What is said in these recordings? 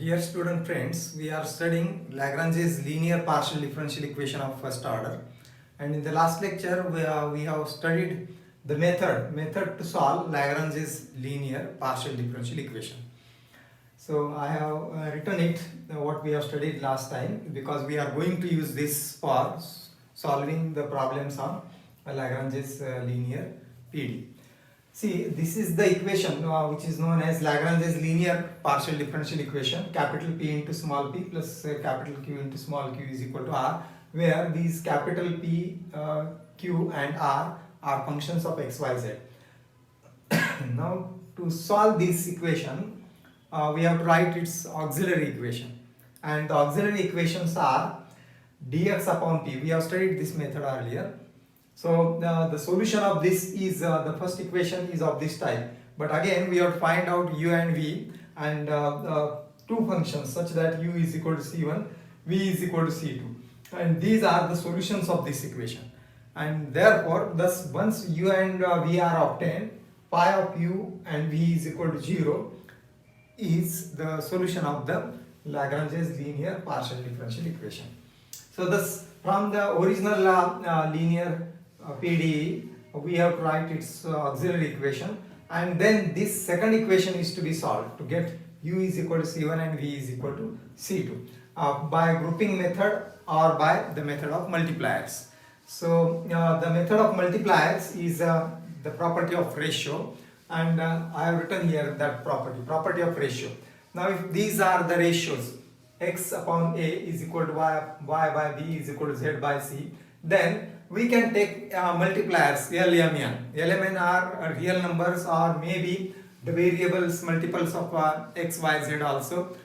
Dear student friends, we are studying Lagrange's linear partial differential equation of first order, and in the last lecture we have studied the method to solve Lagrange's linear partial differential equation. So I have written it what we have studied last time, because we are going to use this for solving the problems on Lagrange's linear PD. See, this is the equation which is known as Lagrange's linear partial differential equation, capital P into small p plus capital Q into small q is equal to R, where these capital P, Q and R are functions of x, y, z. Now to solve this equation, we have to write its auxiliary equation, and the auxiliary equations are dx upon p. We have studied this method earlier. So the solution of this is the first equation is of this type, but again we have to find out u and v and two functions such that u is equal to c1, v is equal to c2, and these are the solutions of this equation. And therefore, thus once u and v are obtained, pi of u and v is equal to 0 is the solution of the Lagrange's linear partial differential equation. So thus from the original linear PDE, we have to write its auxiliary equation, and then this second equation is to be solved to get u is equal to c1 and v is equal to c2 by grouping method or by the method of multipliers. So the method of multipliers is the property of ratio, and I have written here that property of ratio. Now if these are the ratios, x upon a is equal to y by b is equal to z by c, then we can take multipliers L, M, N. L, M, N are real numbers, or maybe the variables multiples of x, y, z also,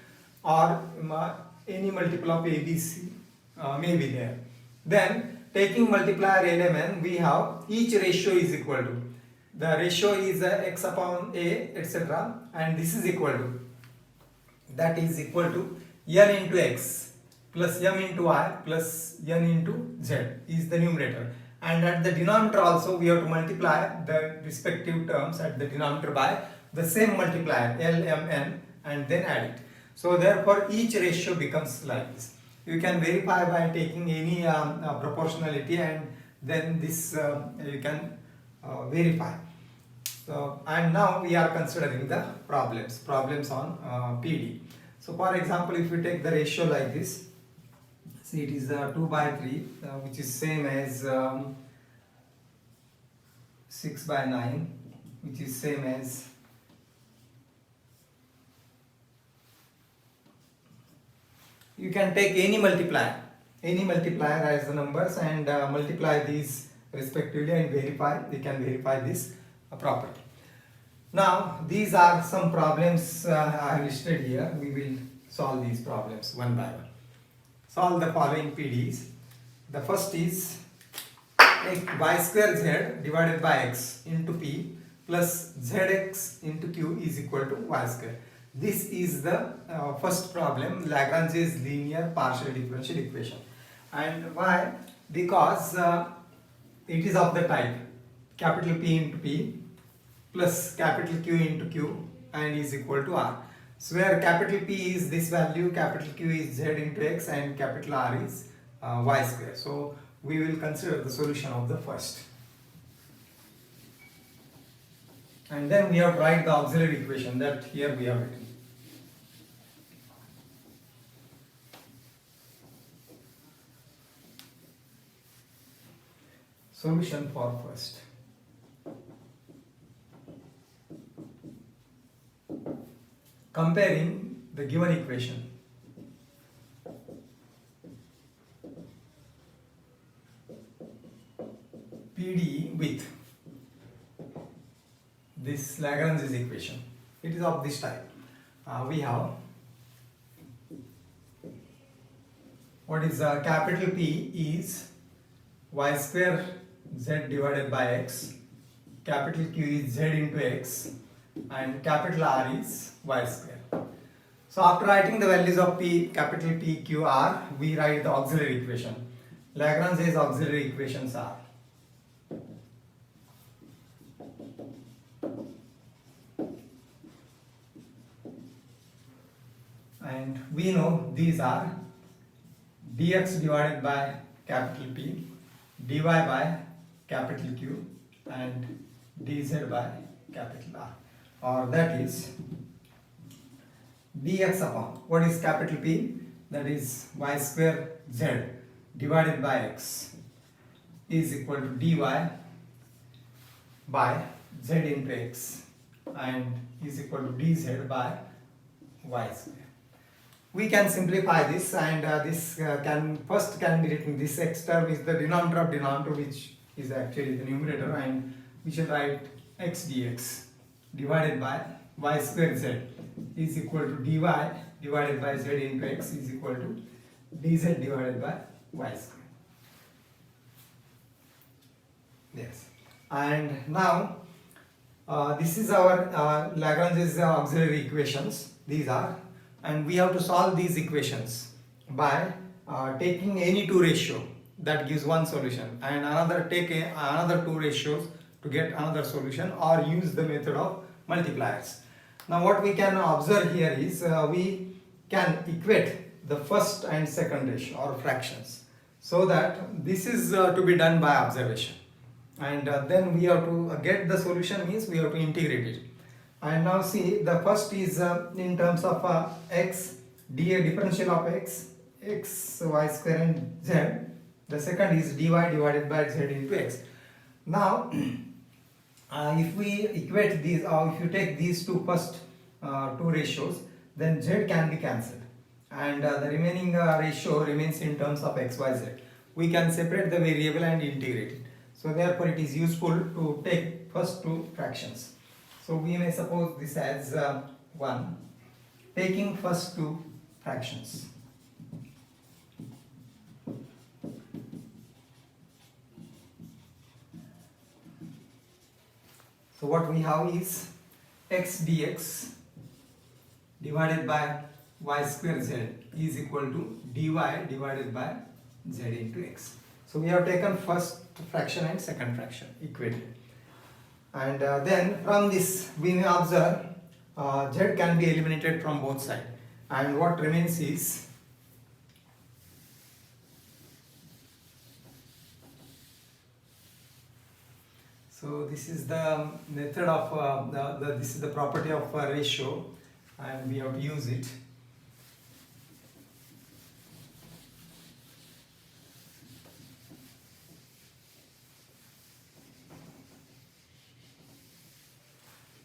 or any multiple of a, b, c may be there. Then taking multiplier L, M, N, we have each ratio is equal to, the ratio is x upon a, etc., and this is equal to, that is equal to L into x plus m into y plus n into z is the numerator, and at the denominator also we have to multiply the respective terms at the denominator by the same multiplier L, M, N, and then add it. So therefore each ratio becomes like this. You can verify by taking any proportionality, and then this you can verify. So, and now we are considering the problems on PD. So for example, if we take the ratio like this, see, it is 2 by 3, which is same as 6 by 9, which is same as you can take any multiplier as the numbers and multiply these respectively and verify. We can verify this property. Now these are some problems I have listed here. We will solve these problems one by one. Solve the following PDEs. The first is y square z divided by x into p plus zx into q is equal to y square. This is the first problem, Lagrange's linear partial differential equation. And why? Because it is of the type capital P into p plus capital Q into q and is equal to r. So where capital P is this value, capital Q is z into x, and capital R is y square. So we will consider the solution of the first. And then we have to write the auxiliary equation that here we have written. Solution for first. Comparing the given equation, PD with this Lagrange's equation, it is of this type. We have what is capital P is y square z divided by x, capital Q is z into x, and capital R is y square. So after writing the values of P, capital P, Q, R, we write the auxiliary equation. Lagrange's auxiliary equations are and we know these are dx divided by capital P, dy by capital Q, and dz by capital R, or that is dx upon what is capital P, that is y square z divided by x is equal to dy by z into x and is equal to dz by y square. We can simplify this, and this can be written, this x term is the denominator of denominator, which is actually the numerator, and we should write x dx divided by y square z is equal to dy divided by z into x is equal to dz divided by y square. Yes, and now this is our Lagrange's auxiliary equations, these are, and we have to solve these equations by taking any two ratio that gives one solution, and another another two ratios to get another solution, or use the method of multipliers. Now what we can observe here is we can equate the first and second ratio or fractions, so that this is to be done by observation, and then we have to get the solution, means we have to integrate it. And now see, the first is in terms of x, dA differential of x y square and z. The second is dy divided by z into x. Now if we equate these, or if you take these two first two ratios, then z can be cancelled, and the remaining ratio remains in terms of x, y, z. We can separate the variable and integrate it. So therefore it is useful to take first two fractions. So we may suppose this as 1, taking first two fractions. So what we have is x dx divided by y square z is equal to dy divided by z into x. So we have taken first fraction and second fraction, equated. And then from this we may observe z can be eliminated from both sides, and what remains is so this is the method of this is the property of ratio, and we have to use it.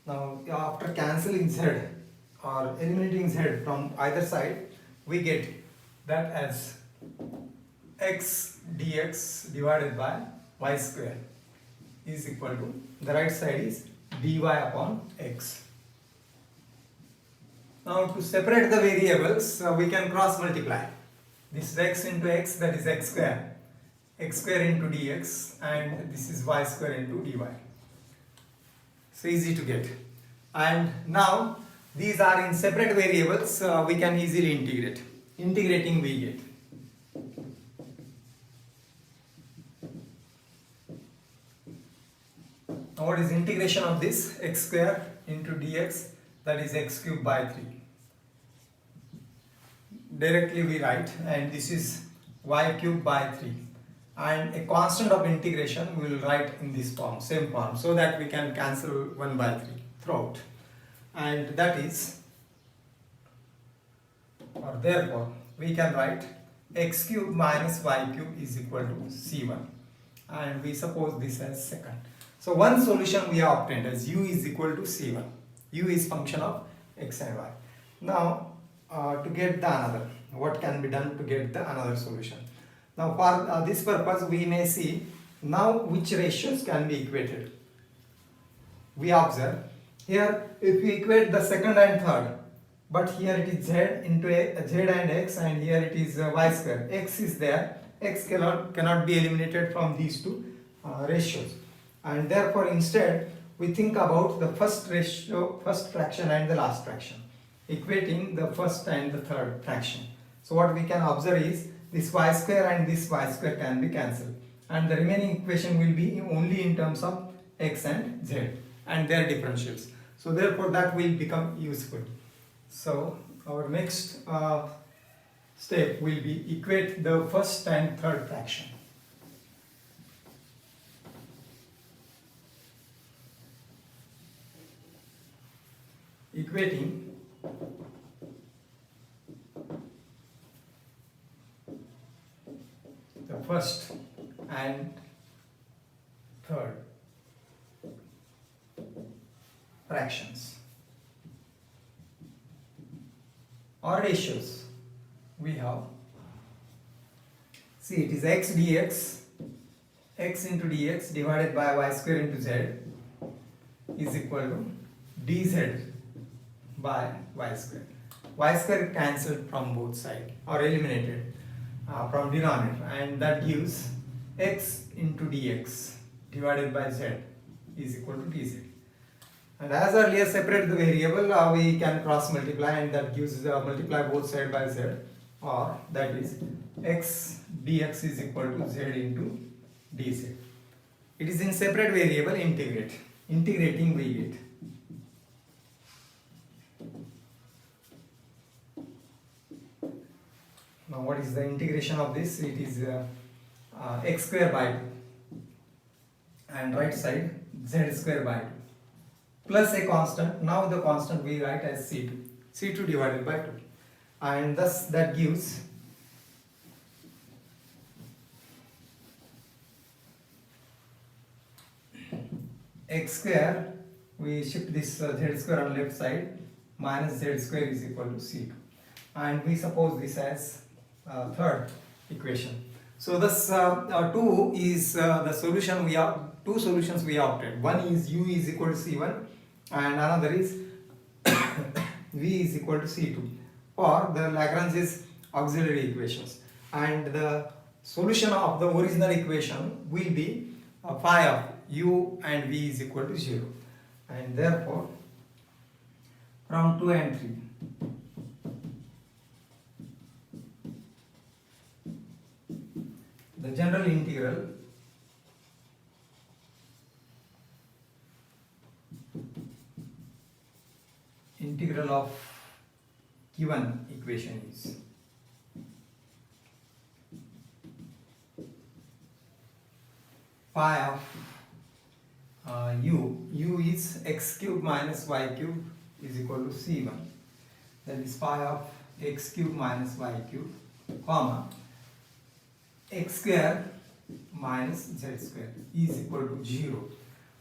Now after cancelling z or eliminating z from either side, we get that as x dx divided by y square is equal to, the right side is dy upon x. Now to separate the variables, we can cross multiply. This is x into x, that is x square into dx, and this is y square into dy. So easy to get. And now these are in separate variables, we can easily integrate. Integrating we get now what is integration of this? X square into dx, that is x cube by 3. Directly we write, and this is y cube by 3, and a constant of integration we will write in this form, same form, so that we can cancel 1 by 3 throughout, and that is, or therefore we can write x cube minus y cube is equal to c1, and we suppose this as second. So one solution we have obtained as u is equal to c1. U is function of x and y. Now to get the another, what can be done to get the another solution? Now for this purpose we may see now which ratios can be equated. We observe here, if we equate the second and third, but here it is z into z and x, and here it is y square. X is there, x cannot be eliminated from these two ratios, and therefore instead we think about the first ratio, first fraction and the last fraction, equating the first and the third fraction. So what we can observe is this y square and this y square can be cancelled, and the remaining equation will be only in terms of x and z and their differentials. So therefore that will become useful. So our next step will be equate the first and third fraction. Equating the first and third fractions or ratios. We have, see, it is x dx, x into dx divided by y square into z is equal to dz by y square. Y square cancelled from both sides or eliminated from denominator, and that gives x into dx divided by z is equal to dz. And as earlier separated the variable, we can cross multiply, and that gives multiply both side by z, or that is x dx is equal to z into dz. It is in separate variable, integrating we get. Now what is the integration of this? It is x square by 2 and right side z square by 2 plus a constant. Now the constant we write as c2 divided by 2, and thus that gives x square, we shift this z square on left side, minus z square is equal to c2, and we suppose this as third equation. So this 2 is the solution. We have two solutions we opted. One is u is equal to c1 and another is v is equal to c2 for the Lagrange's auxiliary equations, and the solution of the original equation will be phi of u and v is equal to 0, and therefore from 2 and 3 the general integral of given equation is phi of u is x cube minus y cube is equal to c1, that is phi of x cube minus y cube, comma x square minus z square is equal to 0,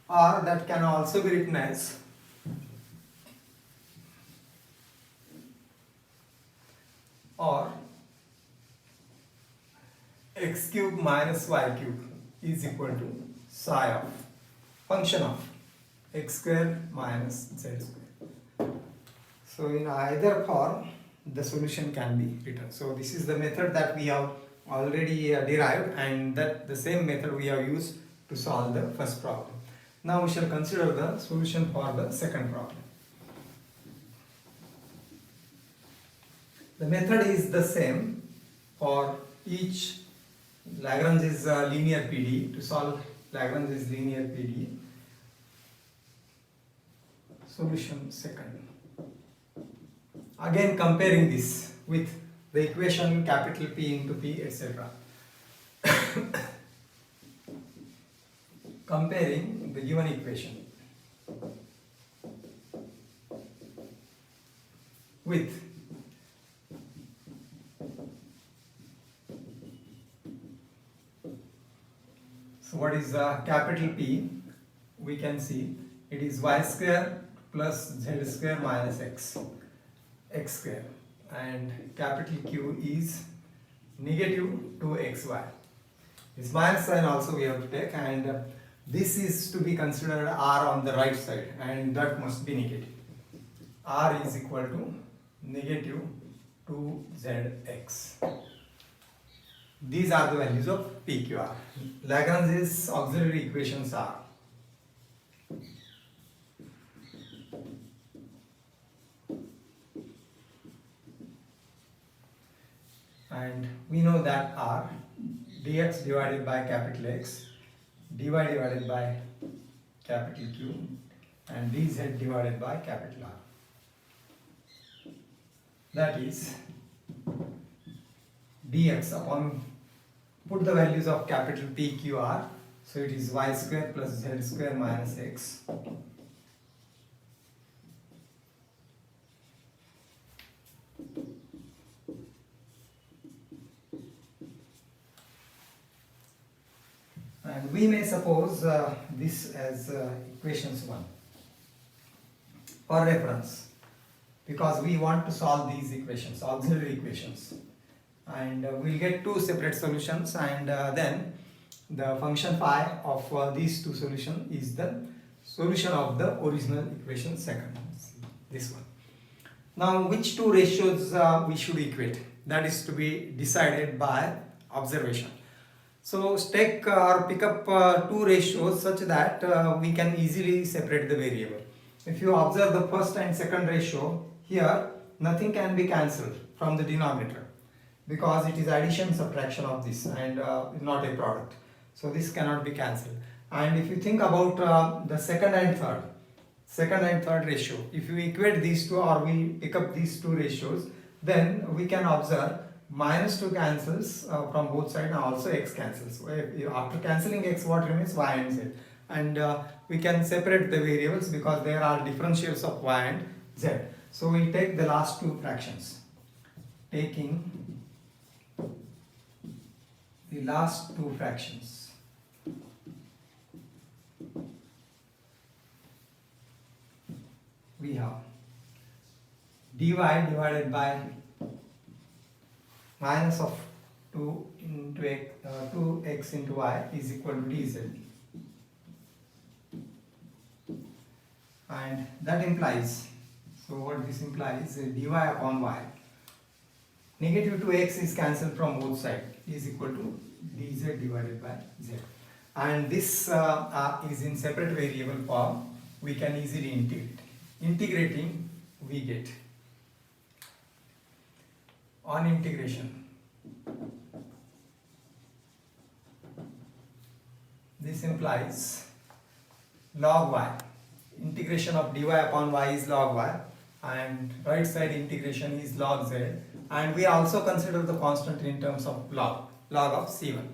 or that can also be written as or x cube minus y cube is equal to psi of function of x square minus z square. So in either form the solution can be written. So this is the method that we have already derived, and that the same method we have used to solve the first problem. Now we shall consider the solution for the second problem. The method is the same for each Lagrange's linear PDE. To solve Lagrange's linear PDE, solution second. Again comparing this with the equation capital P into P, etc. Comparing the given equation with so what is capital P? We can see it is y square plus z square minus x square, and capital Q is negative 2xy. This minus sign also we have to take, and this is to be considered r on the right side, and that must be negative. R is equal to negative 2zx. These are the values of PQR. Lagrange's auxiliary equations are and we know that r dx divided by capital X, dy divided by capital Q, and dz divided by capital R. that is dx upon, put the values of capital P, Q, R. So it is y square plus z square minus x. And we may suppose this as equations 1 for reference, because we want to solve these equations, auxiliary equations, and we'll get two separate solutions, and then the function phi of these two solutions is the solution of the original equation second, this one. Now which two ratios we should equate, that is to be decided by observation. So take or pick up two ratios such that we can easily separate the variable. If you observe the first and second ratio, here nothing can be cancelled from the denominator because it is addition subtraction of this and not a product. So this cannot be cancelled. And if you think about the second and third ratio, if you equate these two or we pick up these two ratios, then we can observe minus 2 cancels from both sides and also x cancels. So after cancelling x, what remains? Y and z. And we can separate the variables because there are differentials of y and z. So we take the last two fractions. Taking the last two fractions, we have dy divided by minus of 2 into x, 2x into y is equal to dz, and that implies, so what this implies is dy upon y, negative 2x is cancelled from both sides, is equal to dz divided by z, and this is in separate variable form. We can easily integrate. Integrating, we get, on integration, this implies log y, integration of dy upon y is log y, and right side integration is log z, and we also consider the constant in terms of log of c1,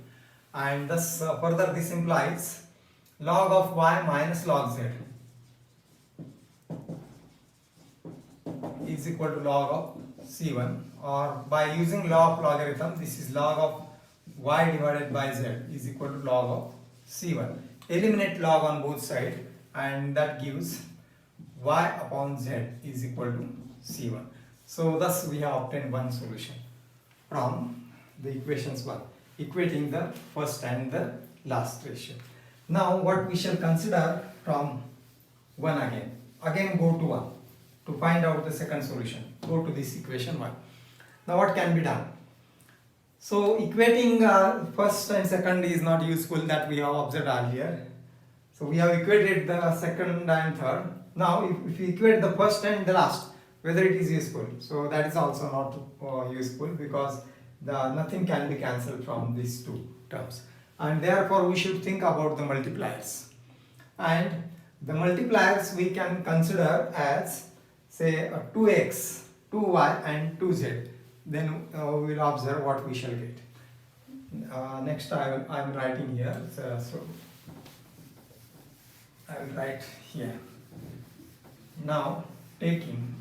and thus further this implies log of y minus log z is equal to log of c1, or by using law of logarithm, this is log of y divided by z is equal to log of c1. Eliminate log on both sides and that gives y upon z is equal to c1. So thus we have obtained one solution from the equations 1, equating the first and the last ratio. Now what we shall consider from 1 again go to 1 to find out the second solution. Go to this equation 1. Now what can be done? So equating first and second is not useful, that we have observed earlier. So we have equated the second and third. Now if we equate the first and the last, whether it is useful. So that is also not useful because nothing can be cancelled from these two terms. And therefore we should think about the multipliers. And the multipliers we can consider as, say, 2x, 2y and 2z. Then we will observe what we shall get. Next I am writing here. So I will write here. Now taking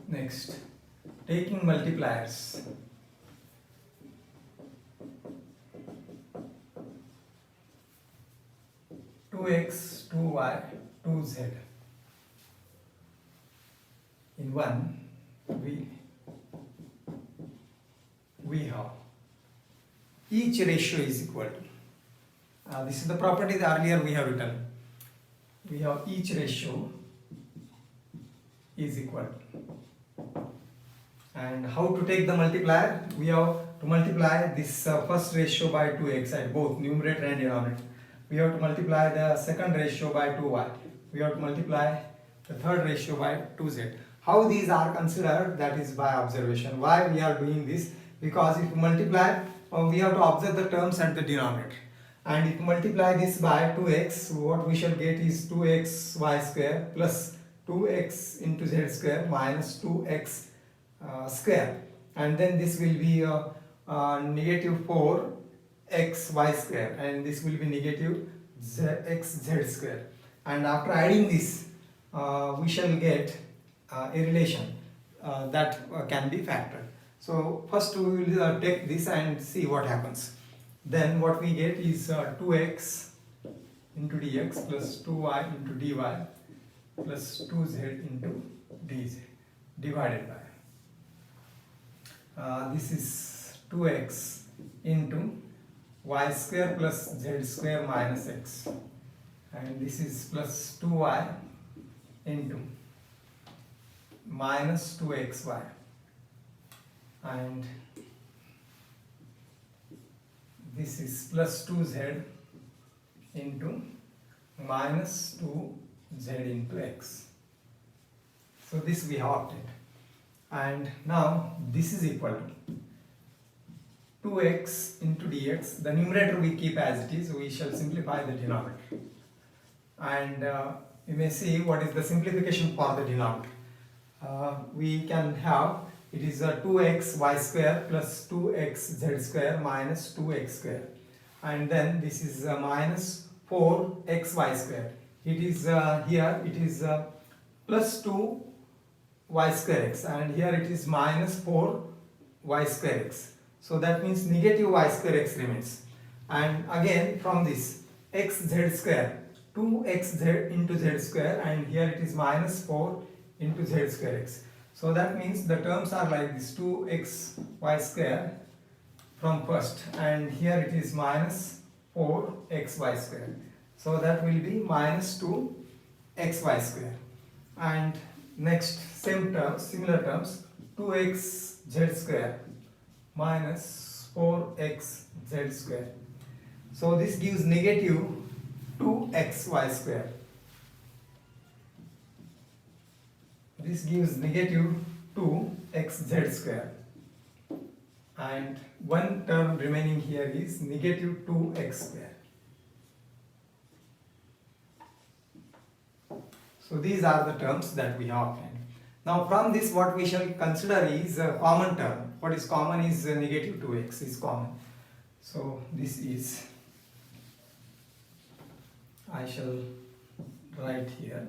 multipliers. Two x, 2y, 2z. In 1 we have each ratio is equal to, this is the property that earlier we have written. We have each ratio is equal to, and how to take the multiplier? We have to multiply this first ratio by 2x at both numerator and denominator. We have to multiply the second ratio by 2y. We have to multiply the third ratio by 2z. How these are considered? That is by observation. Why we are doing this? Because if you multiply, we have to observe the terms at the denominator. and if multiply this by 2x, what we shall get is 2xy square plus 2x into z square minus 2x square, and then this will be negative 4xy square, and this will be negative xz square, and after adding this we shall get a relation that can be factored. So first we will take this and see what happens. Then what we get is 2x into dx plus 2y into dy plus 2z into dz divided by this is 2x into y square plus z square minus x, and this is plus 2y into minus 2xy, and this is plus 2z into minus 2z into x. So this we have obtained, and now this is equal to 2x into dx. The numerator we keep as it is, we shall simplify the denominator, and you may see what is the simplification for the denominator. We can have, it is 2x y square plus 2x z square minus 2x square, and then this is minus 4xy square. It is here it is plus 2 y square x, and here it is minus 4 y square x. So that means negative y square x remains, and again from this x z square 2xz into z square, and here it is minus 4 into z square x. So that means the terms are like this 2xy square from first, and here it is minus 4xy square. So that will be minus 2xy square. And next same terms, similar terms, 2xz square minus 4xz square. So this gives negative 2xy square. This gives negative 2xz square, and one term remaining here is negative 2x square. So these are the terms that we have obtained. Now from this what we shall consider is a common term. What is common is negative 2x is common. So this is, I shall write here,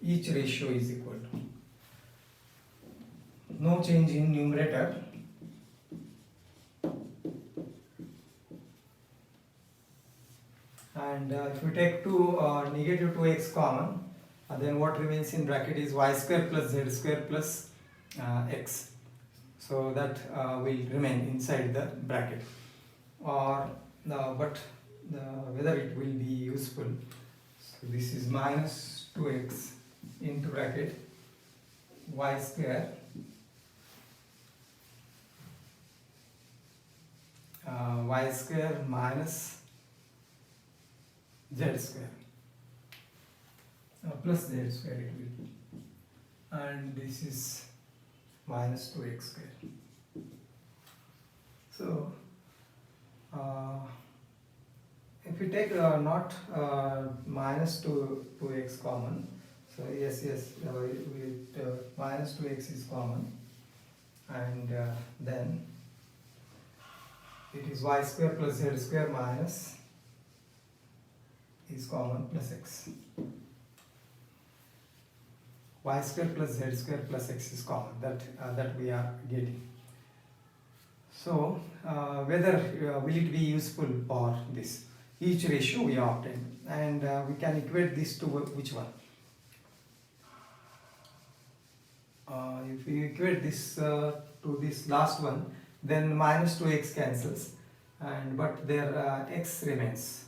each ratio is equal to no change in numerator and if we take negative 2x common, then what remains in bracket is y square plus z square plus x. So that will remain inside the bracket, or but whether it will be useful. So this is minus 2x into bracket y square minus z square plus z square it will be, and this is minus 2x square. So if we take not minus 2x common, so yes, minus 2x is common, and then it is y square plus z square minus is common plus x. Y square plus z square plus x is common, that we are getting. So whether will it be useful for this? Each ratio we obtain, and we can equate this to which one? If we equate this to this last one, then minus 2x cancels, and but their x remains.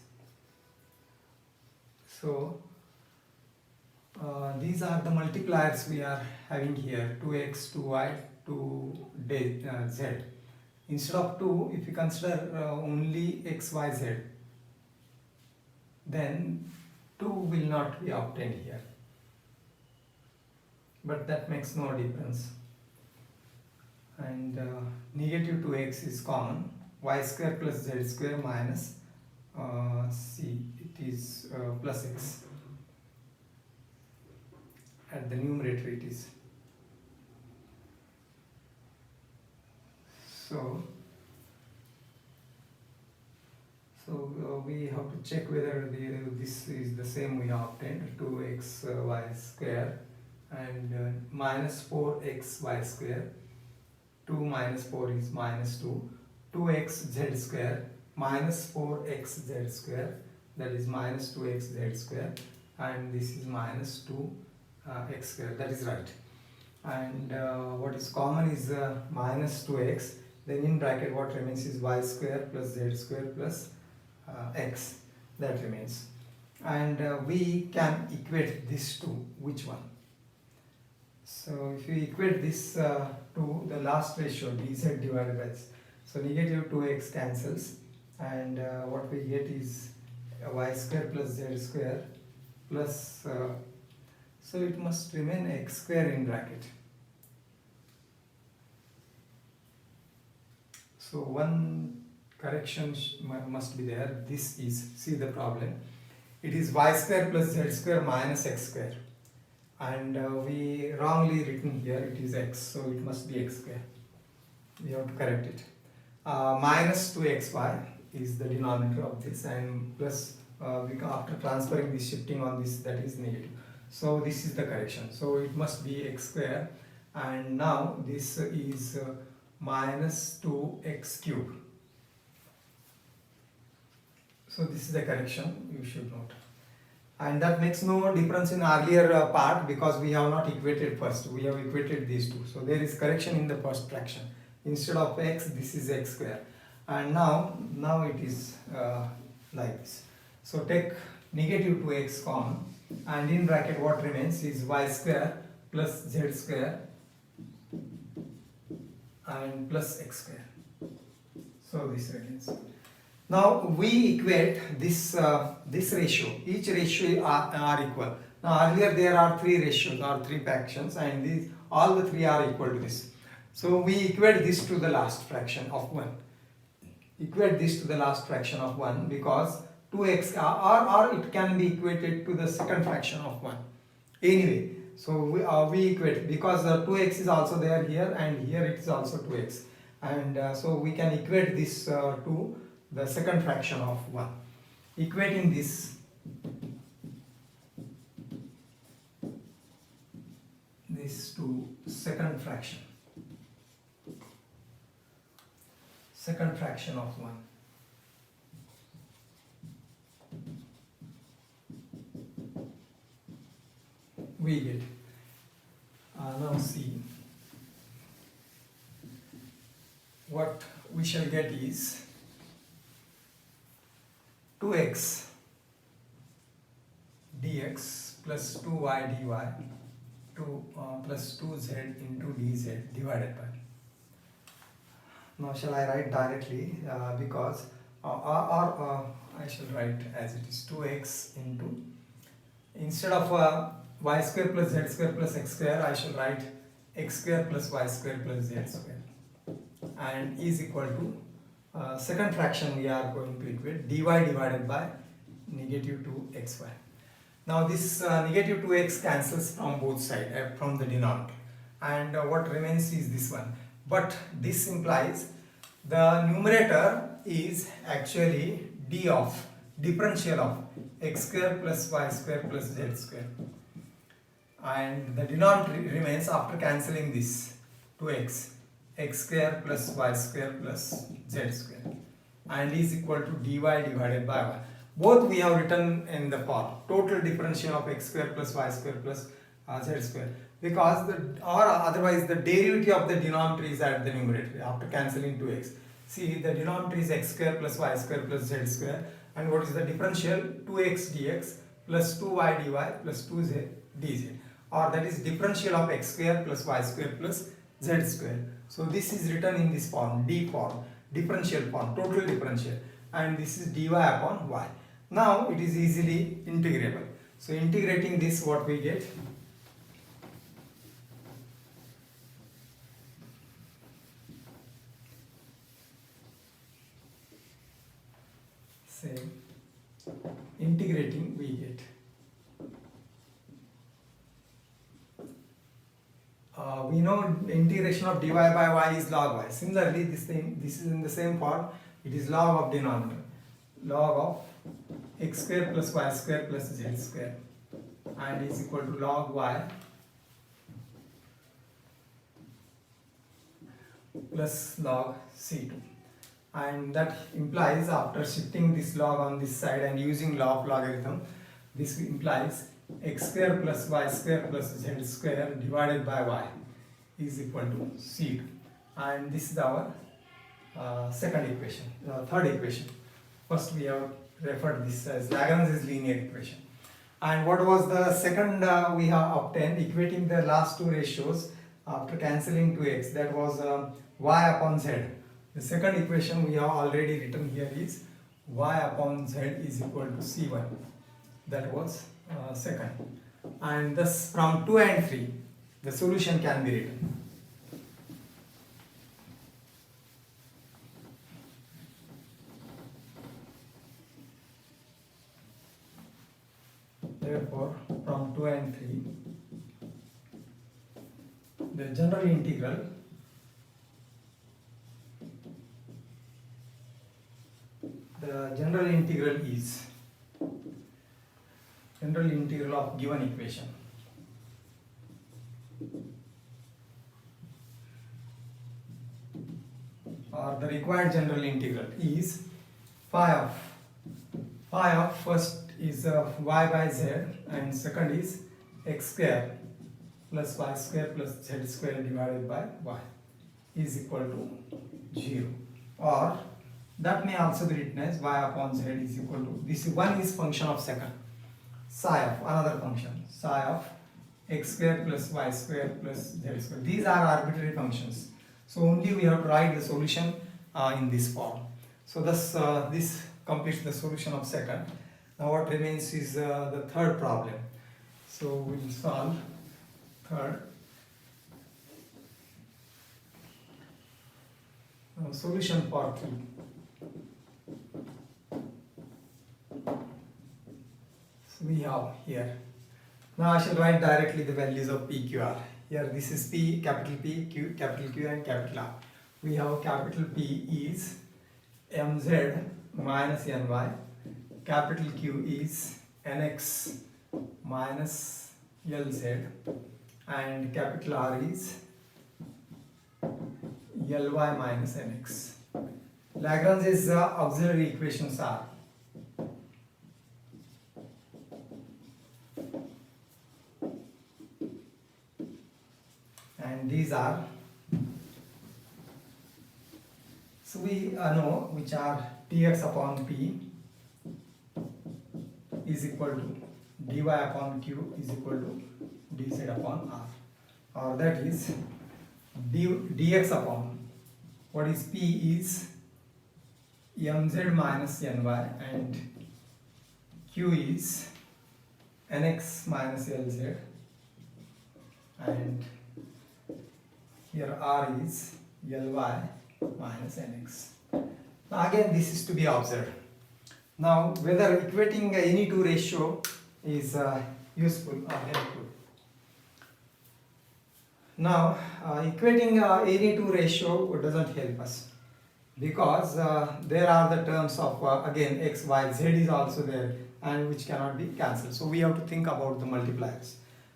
So these are the multipliers we are having here, 2x, 2y, 2z. Instead of 2, if you consider only x, y, z, then 2 will not be obtained here. But that makes no difference. And negative 2x is common, y square plus z square minus c, it is plus x. At the numerator it is. So we have to check whether this is the same we have obtained, 2xy square and minus 4xy square. 2 minus 4 is minus 2. 2xz square minus 4xz square, that is minus 2xz square, and this is minus 2x square, that is right. And what is common is minus 2x, then in bracket what remains is y square plus z square plus x, that remains. And we can equate this to which one? So if you equate this to the last ratio dz divided by this, so negative 2x cancels, and what we get is y square plus z square plus so it must remain x square in bracket. So one correction must be there. This is, see the problem, it is y square plus z square minus x square, and we wrongly written here it is x, so it must be x square. We have to correct it. Minus 2xy is the denominator of this, and plus after transferring this, shifting on this, that is negative. So this is the correction. So it must be x square, and now this is minus 2x cube. So this is the correction you should note. And that makes no difference in earlier part, because we have not equated first, we have equated these two. So there is correction in the first fraction. Instead of x, this is x square, and now it is like this. So take negative 2x common, and in bracket what remains is y square plus z square and plus x square. So this remains. Now we equate this this ratio. Each ratio are equal. Now earlier there are three ratios or three fractions, and these all the three are equal to this. So we equate this to the last fraction of 1. Equate this to the last fraction of 1, because 2x or it can be equated to the second fraction of 1. Anyway, so we equate, because 2x is also there here, and here it is also 2x. And so we can equate this to the second fraction of 1. Equating this to second fraction of 1. We get now see what we shall get is 2x dx plus 2y dy plus 2z into dz divided by. Now shall I write directly, because I shall write as it is 2x into, instead of y square plus z square plus x square, I shall write x square plus y square plus z square, and is equal to second fraction we are going to equate dy divided by negative 2xy. Now this negative 2x cancels from both sides, from the denominator, and what remains is this one. But this implies the numerator is actually d of differential of x square plus y square plus z square, and the denominator remains after cancelling this 2x, x square plus y square plus z square, and is equal to dy divided by y. Both we have written in the form total differential of x square plus y square plus z square, because otherwise the derivative of the denominator is at the numerator after cancelling 2x. See, the denominator is x square plus y square plus z square, and what is the differential? 2x dx plus 2y dy plus 2z dz, or that is differential of x square plus y square plus z square. So this is written in this form, d form, differential form, total differential, and this is dy upon y. Now it is easily integrable. So integrating this, what we get? same, integrating we get we know integration of dy by y is log y. Similarly, this is in the same form. It is log of denominator, log of x square plus y square plus z square, and is equal to log y plus log c2. And that implies, after shifting this log on this side and using law of logarithm, this implies x square plus y square plus z square divided by y is equal to c2. And this is our second equation, third equation. First we have referred this as Lagrange's linear equation. And what was the second we have obtained, equating the last two ratios after cancelling 2x, that was y upon z. The second equation we have already written here is y upon z is equal to c1. That was second. And thus from 2 and 3 the solution can be written. Therefore, from 2 and 3, the general integral is general integral of given equation or the required general integral is phi of first is y by z and second is x square plus y square plus z square divided by y is equal to 0, or that may also be written as y upon z is equal to, this one is function of second, psi of another function, psi of x square plus y square plus z square. These are arbitrary functions, so only we have to write the solution in this form. So thus this completes the solution of second. Now what remains is the third problem. So we will solve third. Now solution for 3. So we have here. Now I shall write directly the values of P, Q, R. Here this is P, capital P, Q, capital Q and capital R. We have capital P is mz minus ny. Capital Q is nx minus lz, and capital R is ly minus nx. Lagrange's auxiliary equations are and these are, so we know which are dx upon p is equal to dy upon q is equal to dz upon r, or that is dx upon what is p is mz minus ny and q is nx minus lz, and here r is ly minus nx. Now again this is to be observed. Now whether equating any two ratio is useful or helpful. Now equating any two ratio doesn't help us, because there are the terms of again x, y, z is also there, and which cannot be cancelled. So we have to think about the multipliers,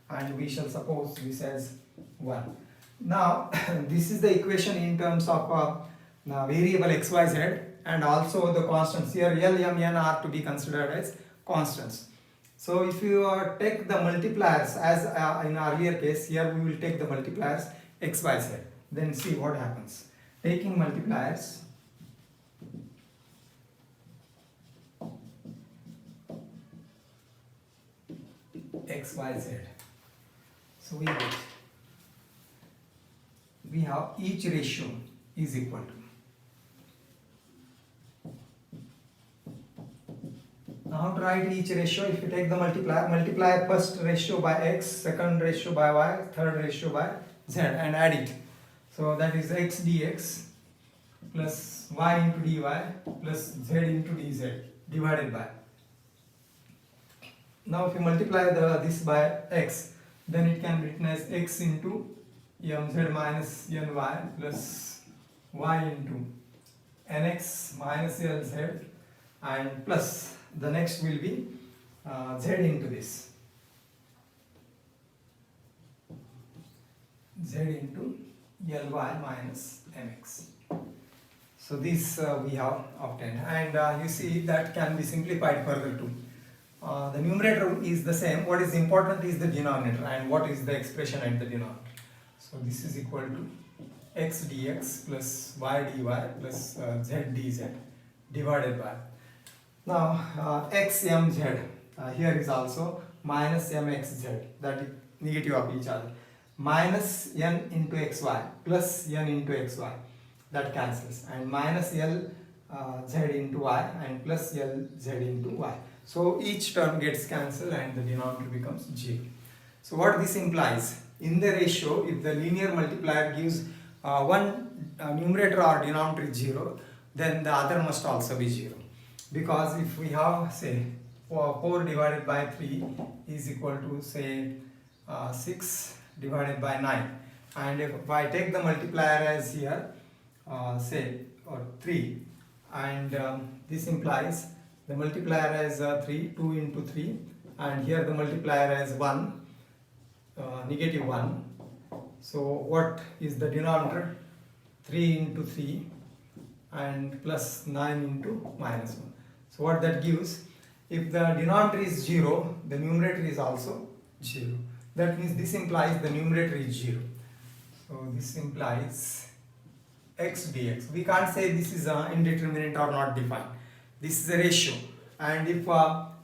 and we shall suppose this as 1. Now this is the equation in terms of variable x, y, z, and also the constants. Here L, M, N are to be considered as constants. So if you take the multipliers as in earlier case, here we will take the multipliers x, y, z. Then see what happens. Taking multipliers, x, y, z. So we have each ratio is equal to. Now how to write each ratio? If you take the multiplier, multiply first ratio by x, second ratio by y, third ratio by z, and add it. So that is x dx plus y into dy plus z into dz divided by. Now if you multiply this by x, then it can be written as x into mz minus ny plus y into nx minus lz, and plus the next will be z into this, z into ly minus mx. So this we have obtained, and you see that can be simplified further too. The numerator is the same. What is important is the denominator, and what is the expression at the denominator. So this is equal to x dx plus y dy plus z dz divided by. Now x mz, here is also minus mxz, that is negative of each other, minus n into xy plus n into xy, that cancels, and minus l z into y and plus l z into y. So each term gets cancelled and the denominator becomes 0. So what this implies, in the ratio, if the linear multiplier gives one numerator or denominator is 0, then the other must also be 0. Because if we have, say, 4 divided by 3 is equal to, say, 6 divided by 9, and if I take the multiplier as here, say, or 3, and this implies the multiplier as 3, 2 into 3, and here the multiplier as 1, negative 1. So what is the denominator? 3 into 3 and plus 9 into minus 1. So what that gives, if the denominator is 0, the numerator is also 0. That means this implies the numerator is 0. So this implies x dx. We can't say this is indeterminate or not defined. This is a ratio, and if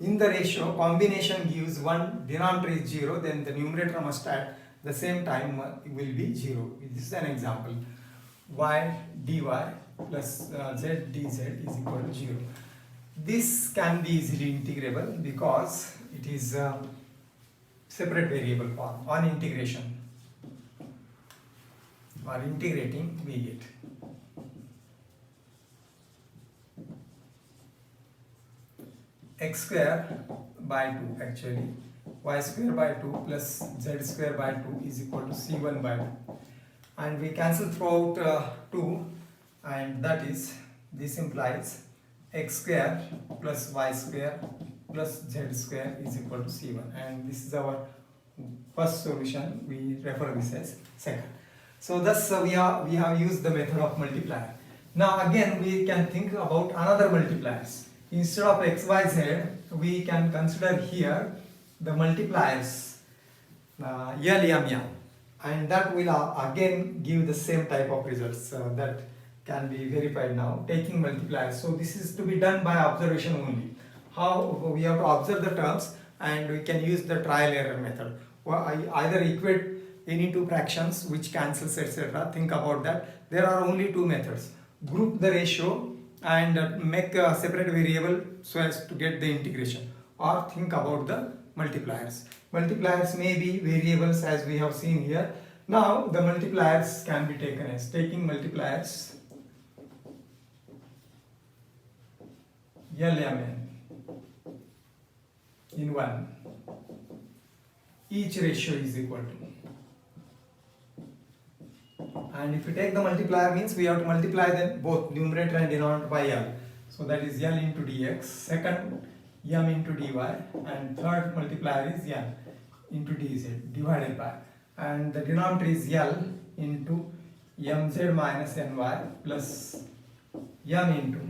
in the ratio combination gives one denominator is 0, then the numerator must at the same time will be 0. This is an example. Y dy plus z dz is equal to 0. This can be easily integrable because it is separate variable form. On integration or integrating, we get x square by 2, actually y square by 2 plus z square by 2 is equal to c1 by 2, and we cancel throughout 2, and that is, this implies x square plus y square plus z square is equal to c1, and this is our first solution. We refer this as second. So thus we have used the method of multiplier. Now again we can think about another multipliers. Instead of x, y, z, we can consider here the multipliers L, M, N, and that will again give the same type of results that can be verified now taking multipliers. So this is to be done by observation only. How we have to observe the terms, and we can use the trial error method. Either equate any two fractions which cancels, etc. Think about that. There are only two methods: group the ratio and make a separate variable so as to get the integration, or think about the multipliers. Multipliers may be variables as we have seen here. Now the multipliers can be taken as taking multipliers LMN in 1. Each ratio is equal to, and if you take the multiplier, means we have to multiply them both numerator and denominator by L. So that is L into dx, second M into dy, and third multiplier is L into dz divided by, and the denominator is L into mz minus ny plus M into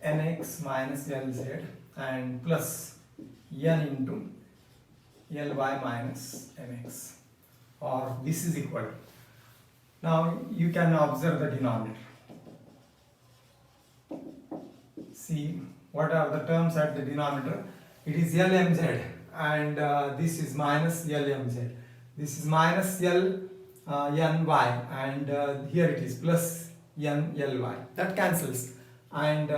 nx minus lz, and plus N into ly minus mx, or this is equal to. Now you can observe the denominator. See what are the terms at the denominator. It is LMZ, and this is minus LMZ. This is minus LNY, and here it is plus NLY. That cancels, and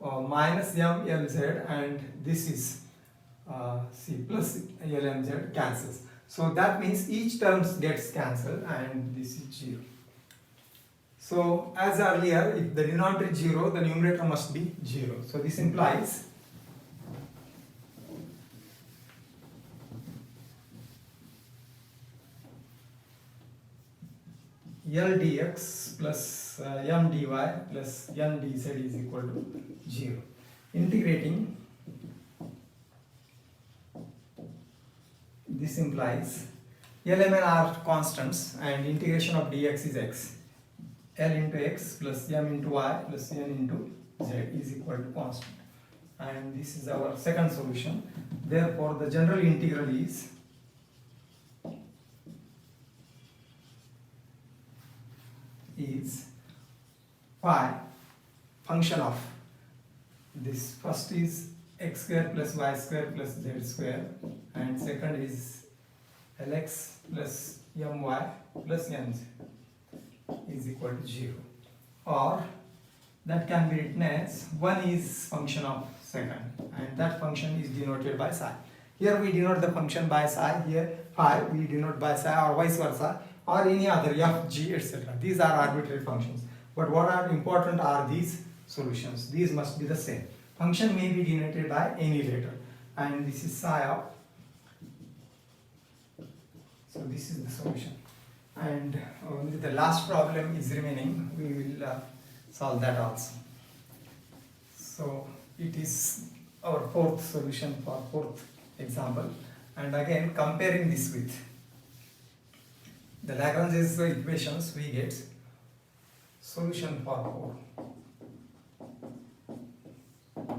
minus MLZ, and this is C plus LMZ cancels. So that means each term gets cancelled, and this is 0. So as earlier, if the denominator is 0, the numerator must be 0. So this implies L dx plus m dy plus n dz is equal to 0. Integrating, this implies L, M and R constants and integration of dx is x. L into x plus m into y plus n into z is equal to constant. And this is our second solution. Therefore, the general integral is phi function of this. First is x square plus y square plus z square, and second is lx plus my plus nz is equal to 0, or that can be written as 1 is function of second, and that function is denoted by psi. Here we denote the function by psi, here phi we denote by psi, or vice versa, or any other f, g, etc. These are arbitrary functions, but what are important are these solutions. These must be the same. Function may be denoted by any letter, and this is psi of, so this is the solution. And only the last problem is remaining. We will solve that also. So it is our fourth solution for fourth example. And again, comparing this with the Lagrange's equations, we get solution for 4.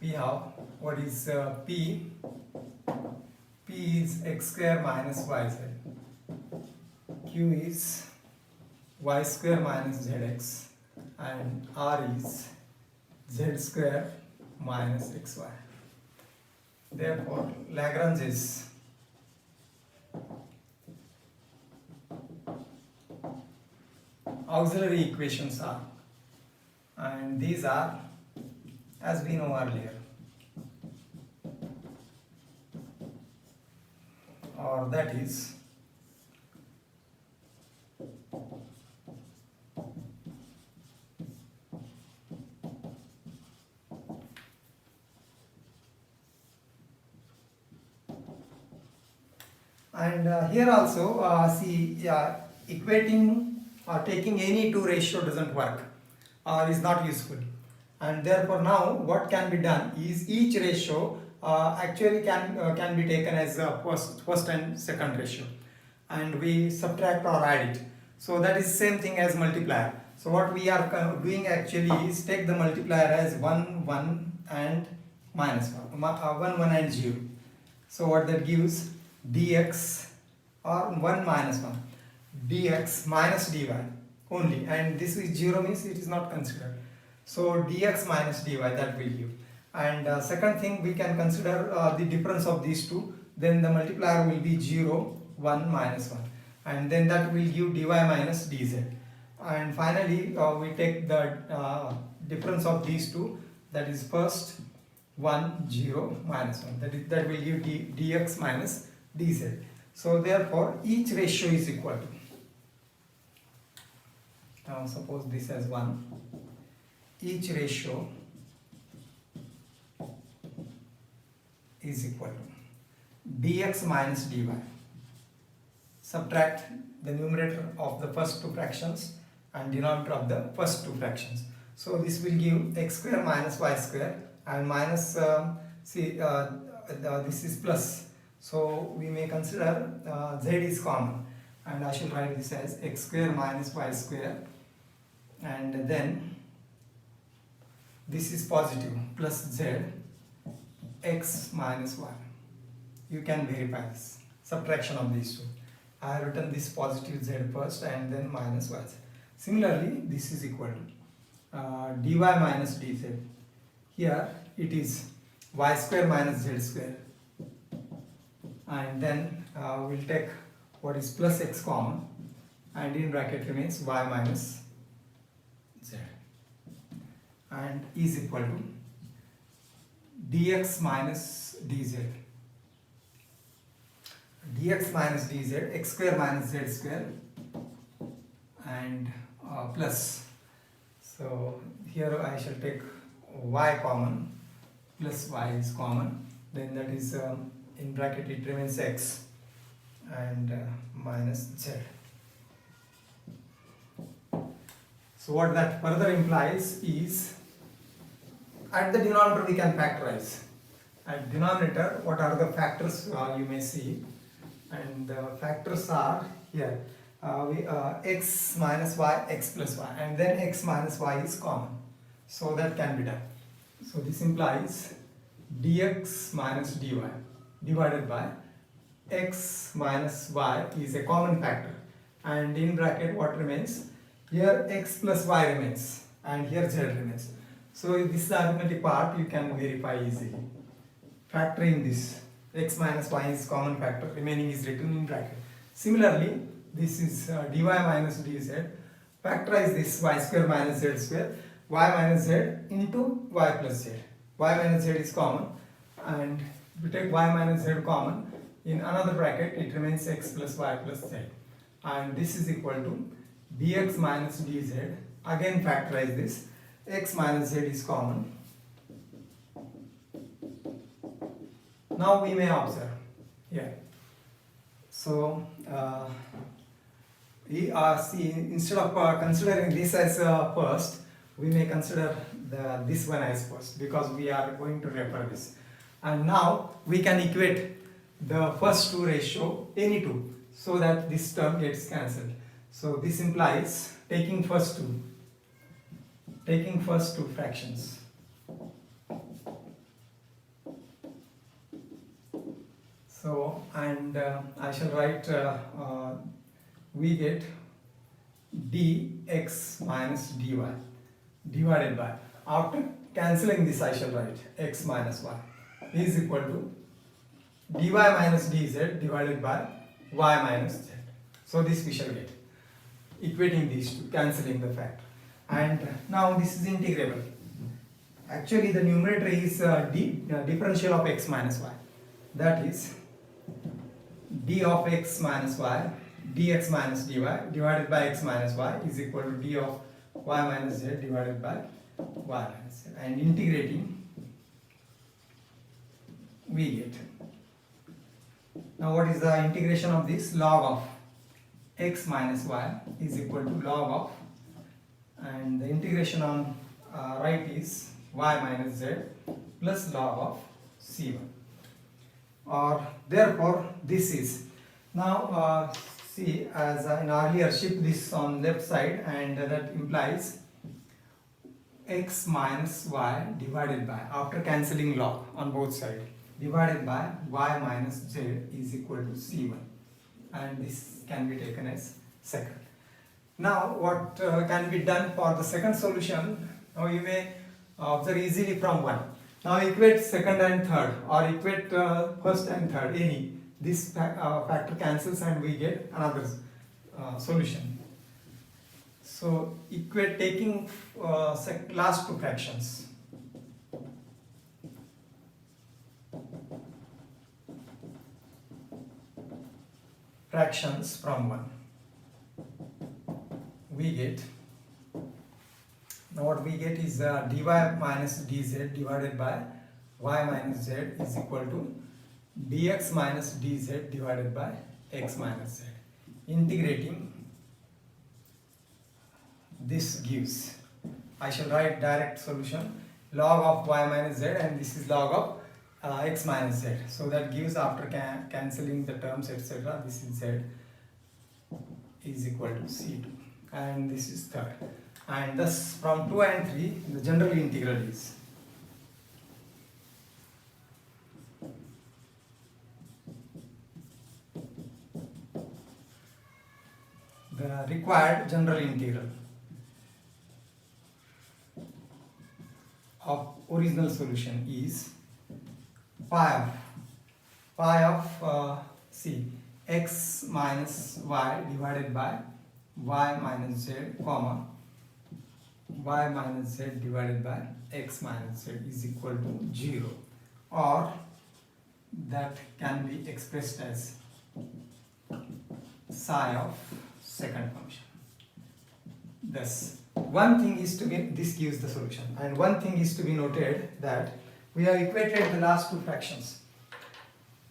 We have what is P is x square minus yz. Q is y square minus zx, and R is z square minus xy. Therefore, Lagrange's auxiliary equations are, and these are as we know earlier, or that is and here also see equating or taking any two ratio doesn't work or is not useful, and therefore now what can be done is each ratio actually can be taken as first and second ratio, and we subtract or add it. So that is same thing as multiplier. So what we are doing actually is take the multiplier as 1 1 and minus 1 1 1 and 0. So what that gives, dx or 1 minus 1 dx minus dy only, and this is 0 means it is not considered. So dx minus dy that will give. And second thing, we can consider the difference of these two. Then the multiplier will be 0 1 minus 1, and then that will give dy minus dz. And finally we take the difference of these two, that is first 1 0 minus 1, that will give dx minus dz. So therefore each ratio is equal to, now suppose this as 1, each ratio is equal to dx minus dy. Subtract the numerator of the first two fractions and denominator of the first two fractions. So this will give x square minus y square, and minus this is plus. So we may consider z is common, and I shall write this as x square minus y square, and then this is positive plus z x minus y. You can verify this subtraction of these two. I have written this positive z first and then minus y. Similarly, this is equal to dy minus dz. Here it is y square minus z square, and then we'll take what is plus x common, and in bracket remains y minus z, and is equal to dx minus dz. Dx minus dz, x square minus z square, and plus. So here I shall take y common, plus y is common, then that is in bracket it remains x and minus z. So what that further implies is, at the denominator we can factorize. At denominator, what are the factors you may see, and the factors are here x minus y, x plus y, and then x minus y is common, so that can be done. So this implies dx minus dy divided by x minus y is a common factor, and in bracket what remains, here x plus y remains and here z remains. So this is the arithmetic part you can verify easily. Factoring this, x minus y is common factor, remaining is written in bracket. Similarly, this is dy minus dz. Factorize this y square minus z square, y minus z into y plus z. Y minus z is common, and we take y minus z common, in another bracket it remains x plus y plus z, and this is equal to dx minus dz. Again factorize this, x minus z is common. Now we may observe here. So we see, instead of considering this as first, we may consider this one as first, because we are going to refer this. And now we can equate the first two ratio any two, so that this term gets cancelled. So this implies taking first two fractions. So, and I shall write, we get dx minus dy divided by, after cancelling this I shall write x minus y is equal to dy minus dz divided by y minus z. So this we shall get, equating these two, cancelling the factor. And now this is integrable. Actually the numerator is differential of x minus y, that is d of x minus y dx minus dy divided by x minus y is equal to d of y minus z divided by y minus z, and integrating we get, now what is the integration of this, log of x minus y is equal to log of, and the integration on right is y minus z plus log of c1, or therefore this is, now see, as in earlier, shift this on left side, and that implies x minus y divided by, after cancelling log on both sides, divided by y minus z is equal to c1, and this can be taken as second. Now what can be done for the second solution, now you may observe easily from one. Now equate second and third, or equate first and third, any. This factor cancels and we get another solution. So equate taking last two fractions. Fractions from one. We get, now what we get is dy minus dz divided by y minus z is equal to dx minus dz divided by x minus z. Integrating, this gives, I shall write direct solution, log of y minus z, and this is log of x minus z. So that gives, after cancelling the terms etc., this is z is equal to c2, and this is third. And thus from 2 and 3 the general integral is the required general integral of original solution is pi of c, x minus y divided by y minus z, comma y minus z divided by x minus z is equal to 0, or that can be expressed as psi of second function. Thus, one thing is to be, this gives the solution, and one thing is to be noted that we have equated the last two fractions.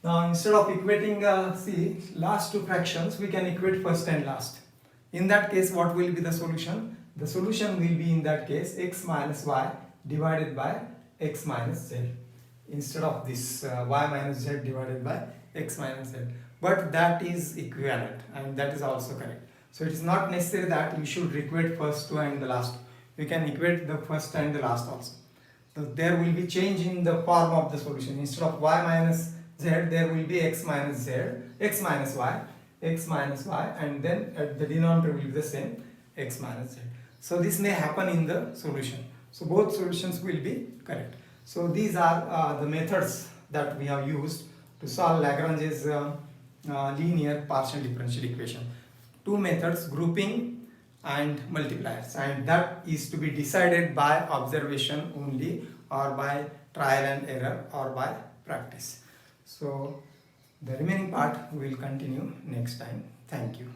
Now instead of equating last two fractions, we can equate first and last. In that case, what will be the solution? The solution will be in that case x minus y divided by x minus z. Instead of this y minus z divided by x minus z. But that is equivalent and that is also correct. So it is not necessary that you should equate first two and the last. You can equate the first and the last also. So there will be change in the form of the solution. Instead of y minus z, there will be x minus z, x minus y, and then at the denominator will be the same, x minus z. So this may happen in the solution. So both solutions will be correct. So these are the methods that we have used to solve Lagrange's linear partial differential equation. Two methods, grouping and multipliers, and that is to be decided by observation only, or by trial and error, or by practice. So the remaining part we will continue next time. Thank you.